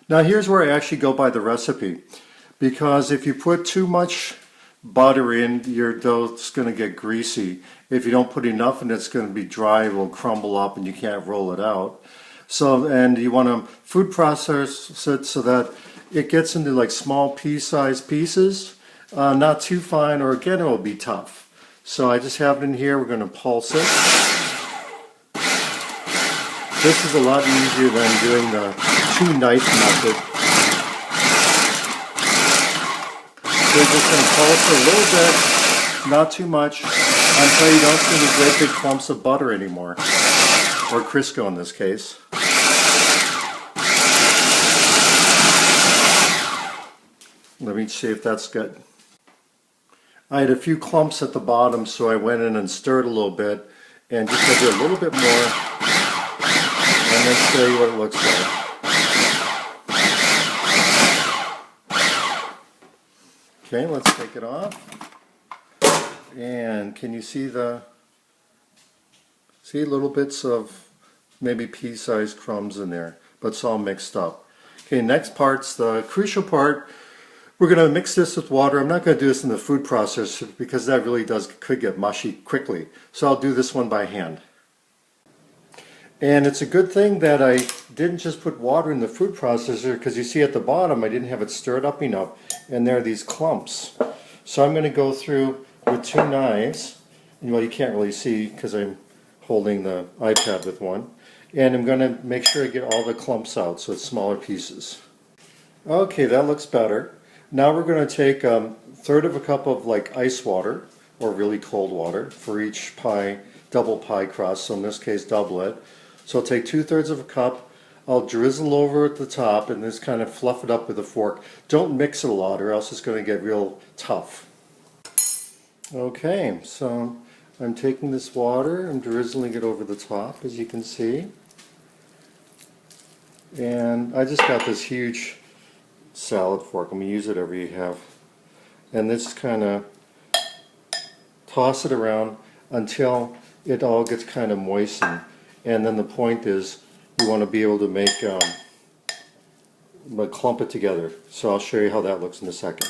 Now here's where I actually go by the recipe, because if you put too much butter in, your dough's going to get greasy. If you don't put enough in, it's going to be dry, it will crumble up and you can't roll it out. So, and you want to food process it so that it gets into like small pea-sized pieces, not too fine, or again it will be tough. So I just have it in here. We're going to pulse it. This is a lot easier than doing the two-knife method. So you're just going to pulse it a little bit, not too much, until you don't see any great big clumps of butter anymore, or Crisco in this case. Let me see if that's good. I had a few clumps at the bottom, so I went in and stirred a little bit, and just to do a little bit more, and then show you what it looks like. Okay, let's take it off. And can you see little bits of maybe pea-sized crumbs in there, but it's all mixed up. Okay, next part's the crucial part. We're going to mix this with water. I'm not going to do this in the food processor because that really could get mushy quickly. So I'll do this one by hand. And it's a good thing that I didn't just put water in the food processor, because you see at the bottom I didn't have it stirred up enough, and there are these clumps. So I'm going to go through with two knives, and well, you can't really see because I'm holding the iPad with one, and I'm going to make sure I get all the clumps out so it's smaller pieces. Okay, that looks better. Now we're going to take a third of a cup of like ice water, or really cold water, for each pie, double pie crust, so in this case double it. So I'll take 2/3 of a cup, I'll drizzle over at the top and just kind of fluff it up with a fork. Don't mix it a lot or else it's going to get real tough. Okay, so I'm taking this water, I'm drizzling it over the top, as you can see. And I just got this huge salad fork. I'm going to use whatever you have. And this kind of toss it around until it all gets kind of moistened. And then the point is you want to be able to make clump it together. So I'll show you how that looks in a second.